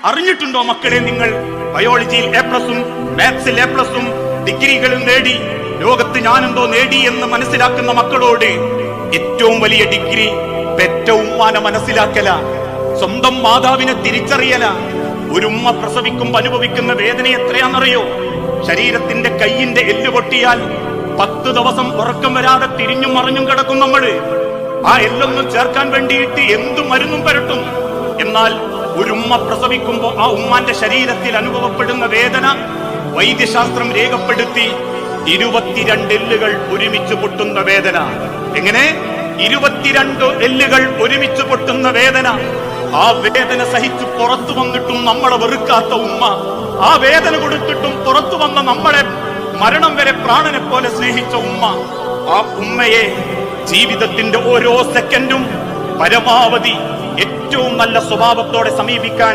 അറിഞ്ഞിട്ടുണ്ടോ മക്കളെ? നിങ്ങൾ ബയോളജിയിൽ A+ഉം മാത്സിൽ A+ഉം ഡിഗ്രികളും നേടി ലോകത്ത് ഞാനെന്തോ നേടി എന്ന് മനസ്സിലാക്കുന്ന മക്കളോട് ഏറ്റവും വലിയ ഡിഗ്രി പെറ്റ ഉമ്മാനെ മനസ്സിലാക്കല, സ്വന്തം മാതാവിനെ തിരിച്ചറിയല. ഒരു ഉമ്മ പ്രസവിക്കുമ്പോൾ അനുഭവിക്കുന്ന വേദന എത്രയാണെന്നറിയോ? ശരീരത്തിന്റെ കയ്യിന്റെ എല്ല് പൊട്ടിയാൽ 10 ദിവസം ഉറക്കം വരാതെ തിരിഞ്ഞും മറിഞ്ഞും കിടക്കും നമ്മള്. ആ എല്ലൊന്നും ചേർക്കാൻ വേണ്ടിയിട്ട് എന്തു മരുന്നും പുരട്ടും. എന്നാൽ ഒരു ഉമ്മ പ്രസവിക്കുമ്പോൾ ആ ഉമ്മാന്റെ ശരീരത്തിൽ അനുഭവപ്പെടുന്ന വേദന വൈദ്യശാസ്ത്രം രേഖപ്പെടുത്തി 22 എല്ലുകൾ ഒരുമിച്ച് പൊട്ടുന്ന വേദന. എങ്ങനെ? 22 എല്ലുകൾ ഒരുമിച്ച് പൊട്ടുന്ന വേദന. ആ വേദന സഹിച്ച് പുറത്തു വന്നിട്ടും നമ്മളെ വെറുക്കാത്ത ഉമ്മ, ആ വേദന കൊടുത്തിട്ടും പുറത്തു വന്ന നമ്മളെ മരണം വരെ പ്രാണനെ പോലെ സ്നേഹിച്ച ഉമ്മ, ആ ഉമ്മയെ ജീവിതത്തിന്റെ ഓരോ സെക്കൻഡും പരമാവധി ഏറ്റവും നല്ല സ്വഭാവത്തോടെ സമീപിക്കാൻ.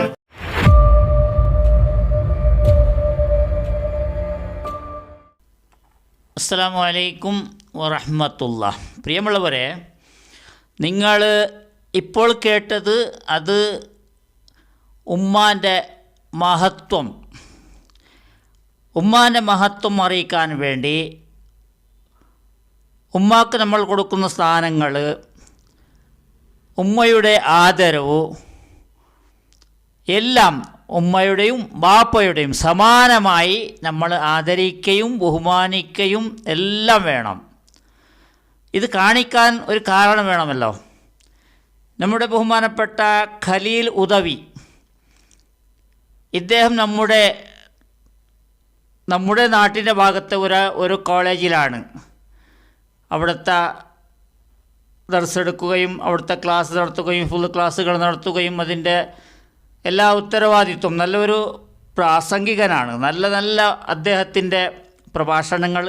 അസ്സലാമു അലൈക്കും വറഹ്മത്തുള്ളാഹി. പ്രിയമുള്ളവരെ, നിങ്ങൾ ഇപ്പോൾ കേട്ടത് അത് ഉമ്മാൻ്റെ മഹത്വം അറിയിക്കാൻ വേണ്ടി ഉമ്മാക്ക് നമ്മൾ കൊടുക്കുന്ന സ്ഥാനങ്ങൾ, ഉമ്മയുടെ ആദരവ് എല്ലാം ഉമ്മയുടെയും ബാപ്പയുടെയും സമാനമായി നമ്മൾ ആദരിക്കുകയും ബഹുമാനിക്കുകയും എല്ലാം വേണം. ഇത് കാണിക്കാൻ ഒരു കാരണം വേണമല്ലോ. നമ്മുടെ ബഹുമാനപ്പെട്ട ഖലീൽ ഉദവി, ഇദ്ദേഹം നമ്മുടെ നാട്ടിൻ്റെ ഭാഗത്തെ ഒരു കോളേജിലാണ് അവിടുത്തെ ദർസ് എടുക്കുകയും അവിടുത്തെ ക്ലാസ് നടത്തുകയും ഫുൾ ക്ലാസ്സുകൾ നടത്തുകയും അതിൻ്റെ എല്ലാ ഉത്തരവാദിത്വം. നല്ലൊരു പ്രാസംഗികനാണ്. നല്ല അദ്ദേഹത്തിൻ്റെ പ്രഭാഷണങ്ങൾ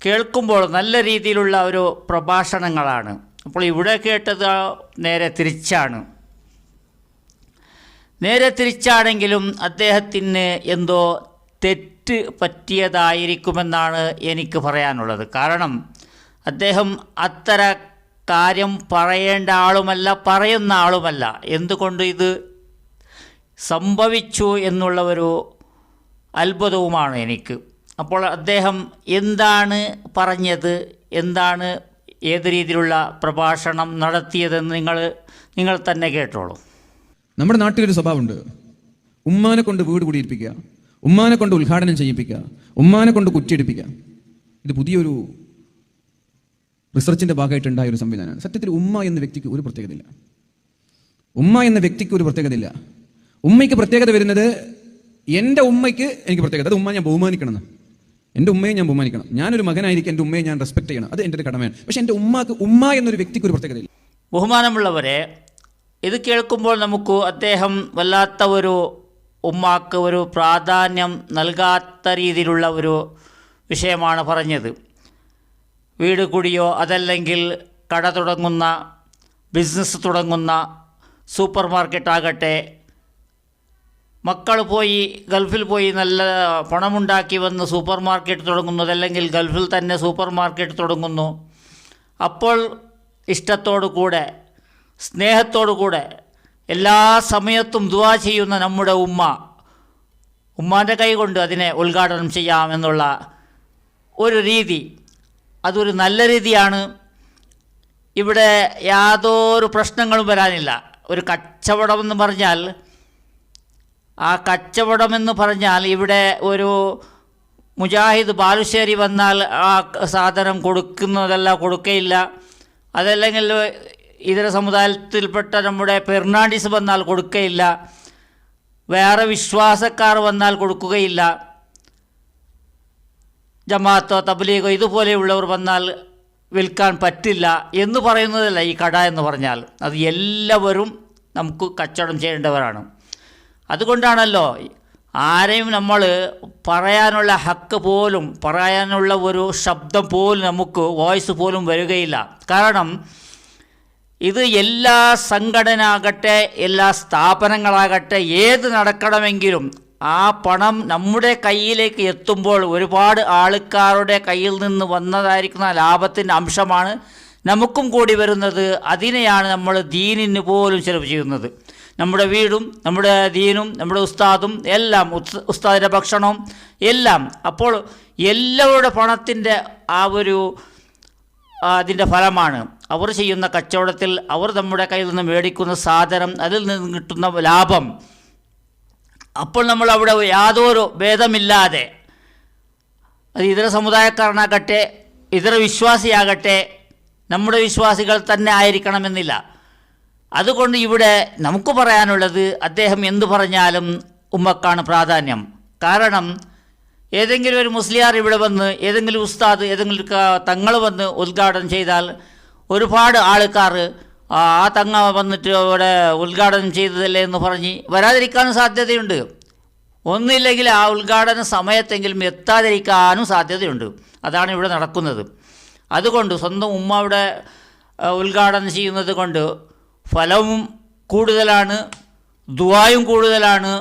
കേൾക്കുമ്പോൾ നല്ല രീതിയിലുള്ള ഒരു പ്രഭാഷണങ്ങളാണ്. അപ്പോൾ ഇവിടെ കേട്ടത് നേരെ തിരിച്ചാണെങ്കിലും അദ്ദേഹത്തിന് എന്തോ തെറ്റ് പറ്റിയതായിരിക്കുമെന്നാണ് എനിക്ക് പറയാനുള്ളത്. കാരണം അദ്ദേഹം അത്തര കാര്യം പറയേണ്ട ആളുമല്ല, പറയുന്ന ആളുമല്ല. എന്തുകൊണ്ട് ഇത് സംഭവിച്ചു എന്നുള്ള ഒരു അത്ഭുതവുമാണ് എനിക്ക്. അപ്പോൾ അദ്ദേഹം എന്താണ് പറഞ്ഞത്, എന്താണ് ഏത് രീതിയിലുള്ള പ്രഭാഷണം നടത്തിയതെന്ന് നിങ്ങൾ തന്നെ കേട്ടോളൂ. നമ്മുടെ നാട്ടിലൊരു സ്വഭാവമുണ്ട്. ഉമ്മാനെ കൊണ്ട് വീട് കുടിയിരിപ്പിക്കുക, ഉമ്മാനെ കൊണ്ട് ഉദ്ഘാടനം ചെയ്യിപ്പിക്കുക, ഉമ്മാനെ കൊണ്ട് കുറ്റിയെടുപ്പിക്കുക. ഇത് പുതിയൊരു റിസർച്ചിൻ്റെ ഭാഗമായിട്ടുണ്ടായ ഒരു സംവിധാനമാണ്. സത്യത്തിൽ ഉമ്മ എന്ന വ്യക്തിക്ക് ഒരു പ്രത്യേകതയില്ല. ഉമ്മയ്ക്ക് പ്രത്യേകത വരുന്നത്, എൻ്റെ ഉമ്മയ്ക്ക് എനിക്ക് പ്രത്യേകത, അത് ഉമ്മ ഞാൻ ബഹുമാനിക്കണം. എൻ്റെ ഉമ്മയെ ഞാൻ ബഹുമാനിക്കണം. ഞാനൊരു മകനായിരിക്കും എൻ്റെ ഉമ്മയെ ഞാൻ റെസ്പെക്ട് ചെയ്യണം. അത് എൻ്റെ ഒരു കടമയാണ്. പക്ഷേ എൻ്റെ ഉമ്മ എന്നൊരു വ്യക്തിക്ക് ഒരു പ്രത്യേകതയില്ല. ബഹുമാനമുള്ളവരെ, ഇത് കേൾക്കുമ്പോൾ നമുക്ക് അദ്ദേഹം വല്ലാത്ത ഒരു ഉമ്മാക്ക് ഒരു പ്രാധാന്യം നൽകാത്ത രീതിയിലുള്ള ഒരു വിഷയമാണ് പറഞ്ഞത്. വീട് കുടിയോ അതല്ലെങ്കിൽ കട തുടങ്ങുന്ന, ബിസിനസ് തുടങ്ങുന്ന, സൂപ്പർ മാർക്കറ്റാകട്ടെ, മക്കൾ ഗൾഫിൽ പോയി നല്ല പണമുണ്ടാക്കി വന്ന് സൂപ്പർ മാർക്കറ്റ് തുടങ്ങുന്നു, അതല്ലെങ്കിൽ ഗൾഫിൽ തന്നെ സൂപ്പർ മാർക്കറ്റ് തുടങ്ങുന്നു. അപ്പോൾ ഇഷ്ടത്തോടു കൂടെ, സ്നേഹത്തോടു കൂടെ എല്ലാ സമയത്തും ദുആ ചെയ്യുന്ന നമ്മുടെ ഉമ്മാൻ്റെ കൈ കൊണ്ട് അതിനെ ഉദ്ഘാടനം ചെയ്യാമെന്നുള്ള ഒരു രീതി, അതൊരു നല്ല രീതിയാണ്. ഇവിടെ യാതൊരു പ്രശ്നങ്ങളും വരാനില്ല. ഒരു കച്ചവടമെന്ന് പറഞ്ഞാൽ ഇവിടെ ഒരു മുജാഹിദ് ബാലുശ്ശേരി വന്നാൽ ആ സാധനം കൊടുക്കയില്ല. അതല്ലെങ്കിൽ ഇതര സമുദായത്തിൽപ്പെട്ട നമ്മുടെ ഫെർണാണ്ടീസ് വന്നാൽ കൊടുക്കയില്ല. വേറെ വിശ്വാസക്കാർ വന്നാൽ കൊടുക്കുകയില്ല. ജമാഅത്തോ തബ്ലീഗോ ഇതുപോലെയുള്ളവർ വന്നാൽ വിൽക്കാൻ പറ്റില്ല എന്ന് പറയുന്നതല്ല ഈ കട എന്ന് പറഞ്ഞാൽ. അത് എല്ലാവരും നമുക്ക് കച്ചവടം ചെയ്യേണ്ടവരാണ്. അതുകൊണ്ടാണല്ലോ ആരെയും നമ്മൾ പറയാനുള്ള ഹക്ക് പോലും, പറയാനുള്ള ഒരു ശബ്ദം പോലും, നമുക്ക് വോയിസ് പോലും വരികയില്ല. കാരണം ഇത് എല്ലാ സംഘടന ആകട്ടെ, എല്ലാ സ്ഥാപനങ്ങളാകട്ടെ, ഏത് നടക്കണമെങ്കിലും ആ പണം നമ്മുടെ കയ്യിലേക്ക് എത്തുമ്പോൾ ഒരുപാട് ആൾക്കാരുടെ കയ്യിൽ നിന്ന് വന്നതായിരിക്കുന്ന ലാഭത്തിൻ്റെ അംശമാണ് നമുക്കും കൂടി വരുന്നത്. അതിനെയാണ് നമ്മൾ ദീനിന് പോലും ചെലവ് ചെയ്യുന്നത്. നമ്മുടെ വീടും നമ്മുടെ ദീനും നമ്മുടെ ഉസ്താദും എല്ലാം, ഉസ്താദിൻ്റെ ഭക്ഷണവും എല്ലാം. അപ്പോൾ എല്ലാവരുടെ പണത്തിൻ്റെ ആ ഒരു അതിൻ്റെ ഫലമാണ് അവർ ചെയ്യുന്ന കച്ചവടത്തിൽ അവർ നമ്മുടെ കയ്യിൽ നിന്ന് മേടിക്കുന്ന സാധനം, അതിൽ നിന്ന് കിട്ടുന്ന ലാഭം. അപ്പോൾ നമ്മൾ അവിടെ യാതൊരു ഭേദമില്ലാതെ, അത് ഇതര സമുദായക്കാരനാകട്ടെ ഇതര വിശ്വാസിയാകട്ടെ, നമ്മുടെ വിശ്വാസികൾ തന്നെ ആയിരിക്കണമെന്നില്ല. അതുകൊണ്ട് ഇവിടെ നമുക്ക് പറയാനുള്ളത്, അദ്ദേഹം എന്തു പറഞ്ഞാലും ഉമ്മക്കാണ് പ്രാധാന്യം. കാരണം ഏതെങ്കിലും ഒരു മുസ്ലിയാർ ഇവിടെ വന്ന്, ഏതെങ്കിലും ഉസ്താദ്, ഏതെങ്കിലും തങ്ങൾ വന്ന് ഉദ്ഘാടനം ചെയ്താൽ ഒരുപാട് ആൾക്കാർ ആ തങ്ങ വന്നിട്ട് അവിടെ ഉദ്ഘാടനം ചെയ്തതല്ലേ എന്ന് പറഞ്ഞ് വരാതിരിക്കാനും സാധ്യതയുണ്ട്. ഒന്നുമില്ലെങ്കിൽ ആ ഉദ്ഘാടന സമയത്തെങ്കിലും എത്താതിരിക്കാനും സാധ്യതയുണ്ട്. അതാണ് ഇവിടെ നടക്കുന്നത്. അതുകൊണ്ട് സ്വന്തം ഉമ്മ അവിടെ ഉദ്ഘാടനം ചെയ്യുന്നത് കൊണ്ട് ഫലവും കൂടുതലാണ്, ദുആയും കൂടുതലാണ്,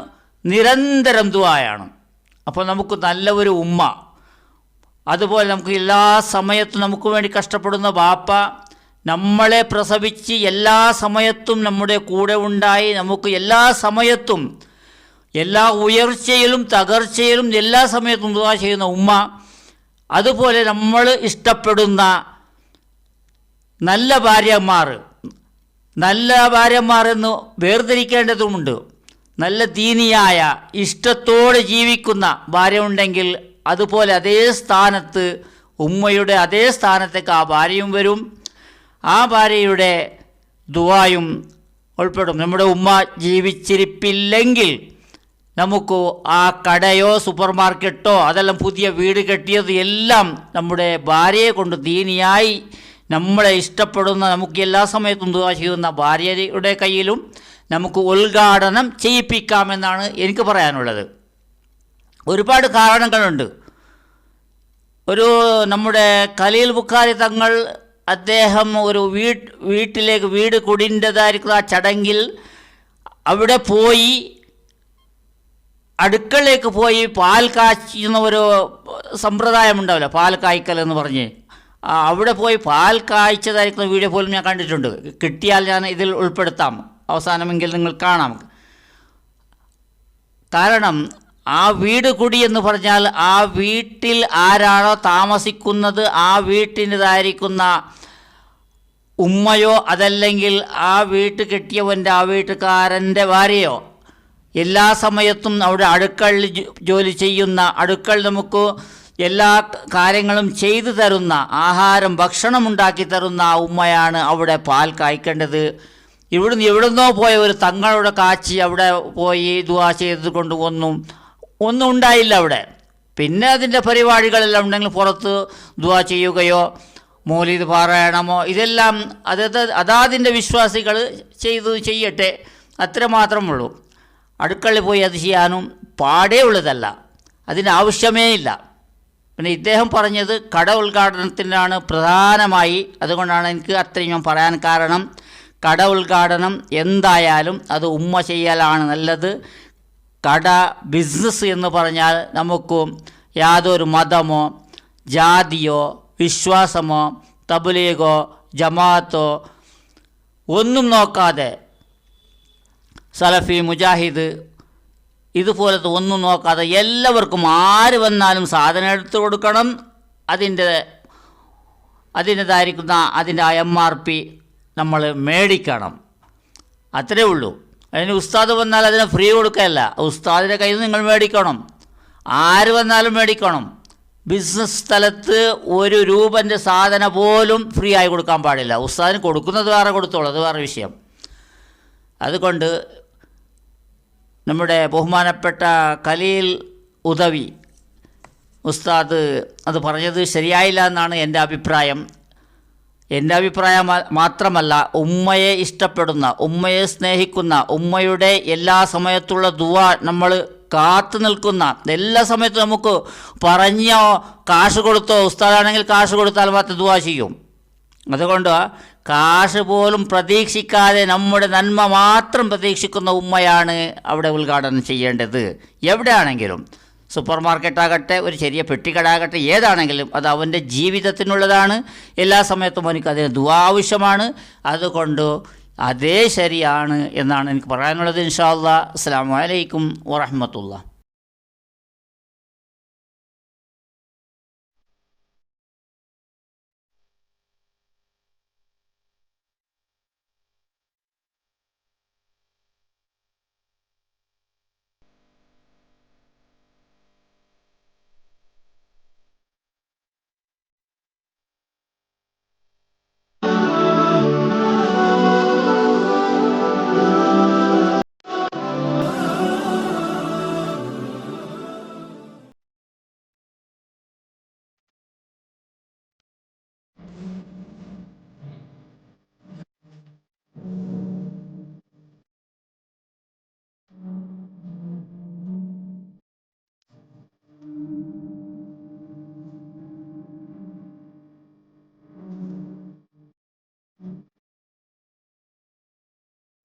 നിരന്തരം ദുആയാണ്. അപ്പോൾ നമുക്ക് നല്ല ഒരു ഉമ്മ, അതുപോലെ നമുക്ക് എല്ലാ സമയത്തും നമുക്ക് വേണ്ടി കഷ്ടപ്പെടുന്ന ബാപ്പ, നമ്മളെ പ്രസവിച്ച് എല്ലാ സമയത്തും നമ്മുടെ കൂടെ ഉണ്ടായി നമുക്ക് എല്ലാ സമയത്തും എല്ലാ ഉയർച്ചയിലും തകർച്ചയിലും എല്ലാ സമയത്തും ദുആ ചെയ്യുന്ന ഉമ്മ, അതുപോലെ നമ്മൾ ഇഷ്ടപ്പെടുന്ന നല്ല ഭാര്യമാരെന്ന് വേർതിരിക്കേണ്ടതുമുണ്ട്. നല്ല ദീനിയായ ഇഷ്ടത്തോടെ ജീവിക്കുന്ന ഭാര്യ ഉണ്ടെങ്കിൽ അതുപോലെ അതേ സ്ഥാനത്ത്, ഉമ്മയുടെ അതേ സ്ഥാനത്തേക്ക് ആ ഭാര്യയും വരും. ആ ഭാര്യയുടെ ദുആയും ഉൾപ്പെടും. നമ്മുടെ ഉമ്മ ജീവിച്ചിരിപ്പില്ലെങ്കിൽ നമുക്ക് ആ കടയോ സൂപ്പർ മാർക്കറ്റോ അതെല്ലാം പുതിയ വീട് കെട്ടിയത് എല്ലാം നമ്മുടെ ഭാര്യയെ കൊണ്ട് ദീനിയായി നമ്മളെ ഇഷ്ടപ്പെടുന്ന, നമുക്ക് എല്ലാ സമയത്തും ദുആ ചെയ്യുന്ന ഭാര്യയുടെ കയ്യിലും നമുക്ക് ഉദ്ഘാടനം ചെയ്യിപ്പിക്കാമെന്നാണ് എനിക്ക് പറയാനുള്ളത്. ഒരുപാട് കാരണങ്ങളുണ്ട്. നമ്മുടെ ഖലീൽ ബുഖാരി തങ്ങൾ, അദ്ദേഹം ഒരു വീട് കുടിൻ്റെതായിരിക്കുന്ന ആ ചടങ്ങിൽ അവിടെ പോയി അടുക്കളയിലേക്ക് പോയി പാൽ കാച്ചുന്ന ഒരു സമ്പ്രദായമുണ്ടാവില്ല, പാൽ കായ്ക്കൽ എന്ന് പറഞ്ഞ്, അവിടെ പോയി പാൽ കായ്ച്ചതായിരിക്കുന്ന വീഡിയോ പോലും ഞാൻ കണ്ടിട്ടുണ്ട്. കിട്ടിയാൽ ഞാൻ ഇതിൽ ഉൾപ്പെടുത്താം, അവസാനമെങ്കിൽ നിങ്ങൾ കാണാം. കാരണം ആ വീട് കുടി എന്ന് പറഞ്ഞാൽ ആ വീട്ടിൽ ആരാണോ താമസിക്കുന്നത് ആ വീട്ടിൻ്റെതായിരിക്കുന്ന ഉമ്മയോ അതല്ലെങ്കിൽ ആ വീട്ട് കെട്ടിയവൻ്റെ ആ വീട്ടുകാരൻ്റെ ഭാര്യയോ എല്ലാ സമയത്തും അവിടെ അടുക്കളയിൽ ജോലി ചെയ്യുന്ന, അടുക്കള നമുക്ക് എല്ലാ കാര്യങ്ങളും ചെയ്തു തരുന്ന, ആഹാരം ഭക്ഷണം ഉണ്ടാക്കി തരുന്ന ആ ഉമ്മയാണ് അവിടെ പാൽ കായ്ക്കേണ്ടത്. എവിടുന്നോ പോയ ഒരു തങ്ങളുടെ കാച്ചി അവിടെ പോയി ദുആ ചെയ്തത് കൊണ്ട് ഒന്നും ഉണ്ടായില്ല അവിടെ. പിന്നെ അതിൻ്റെ പരിപാടികളെല്ലാം ഉണ്ടെങ്കിൽ പുറത്ത് ദുആ ചെയ്യുകയോ മൗലിദ് പാരായണമോ ഇതെല്ലാം അതാതിൻ്റെ വിശ്വാസികൾ ചെയ്യട്ടെ, അത്രമാത്രമുള്ളൂ. അടുക്കളയിൽ പോയി അത് ചെയ്യാനും പാടേ ഉള്ളതല്ല, അതിൻ്റെ ആവശ്യമേ ഇല്ല. പിന്നെ ഇദ്ദേഹം പറഞ്ഞത് കട ഉദ്ഘാടനത്തിനാണ് പ്രധാനമായി. അതുകൊണ്ടാണ് എനിക്ക് അത്രയും ഞാൻ പറയാൻ കാരണം. കട ഉദ്ഘാടനം എന്തായാലും അത് ഉമ്മ ചെയ്യലാണ് നല്ലത്. കട ബിസിനസ് എന്ന് പറഞ്ഞാൽ നമുക്ക് യാതൊരു മതമോ ജാതിയോ വിശ്വാസമോ തബ്ലീഗോ ജമാഅത്തോ ഒന്നും നോക്കാതെ, സലഫി മുജാഹിദ് ഇതുപോലത്തെ ഒന്നും നോക്കാതെ എല്ലാവർക്കും ആര് വന്നാലും സാധനം എടുത്തു കൊടുക്കണം. അതിൻ്റെതായിരിക്കുന്ന അതിൻ്റെ MRP നമ്മൾ മേടിക്കണം, അത്രേ ഉള്ളൂ. അതിന് ഉസ്താദ് വന്നാൽ അതിന് ഫ്രീ കൊടുക്കുകയല്ല, ഉസ്താദിൻ്റെ കയ്യിൽ നിന്ന് നിങ്ങൾ മേടിക്കണം. ആര് വന്നാലും മേടിക്കണം. ബിസിനസ് സ്ഥലത്ത് ഒരു രൂപൻ്റെ സാധനം പോലും ഫ്രീ ആയി കൊടുക്കാൻ പാടില്ല. ഉസ്താദിന് കൊടുക്കുന്നത് വേറെ കൊടുത്തോളൂ, അത് വേറെ വിഷയം. അതുകൊണ്ട് നമ്മുടെ ബഹുമാനപ്പെട്ട ഖലീൽ ഉദവി ഉസ്താദ് അത് പറഞ്ഞത് ശരിയായില്ല എന്നാണ് എൻ്റെ അഭിപ്രായം. എൻ്റെ അഭിപ്രായം മാത്രമല്ല, ഉമ്മയെ ഇഷ്ടപ്പെടുന്ന, ഉമ്മയെ സ്നേഹിക്കുന്ന, ഉമ്മയുടെ എല്ലാ സമയത്തുള്ള ദുആ നമ്മൾ കാത്തു നിൽക്കുന്ന, എല്ലാ സമയത്തും നമുക്ക് പറഞ്ഞോ കാശ് കൊടുത്തോ, ഉസ്താദാണെങ്കിൽ കാശ് കൊടുത്താൽ മാത്രം ദുആ ചെയ്യും. അതുകൊണ്ട് കാശ് പോലും പ്രതീക്ഷിക്കാതെ നമ്മുടെ നന്മ മാത്രം പ്രതീക്ഷിക്കുന്ന ഉമ്മയാണ് അവിടെ ഉദ്ഘാടനം ചെയ്യേണ്ടത്. എവിടെയാണെങ്കിലും, സൂപ്പർ മാർക്കറ്റാകട്ടെ, ഒരു ചെറിയ പെട്ടിക്കടാകട്ടെ, ഏതാണെങ്കിലും അത് അവൻ്റെ ജീവിതത്തിനുള്ളതാണ്. എല്ലാ സമയത്തും അവനക്ക് അതിന് ദുആ ആവശ്യമാണ്. അതുകൊണ്ട് അതേ ശരിയാണ് എന്നാണ് എനിക്ക് പറയാനുള്ളത്. ഇൻഷാ അല്ലാഹ്. അസ്സലാമു അലൈക്കും വറഹ്മത്തുള്ളാഹി.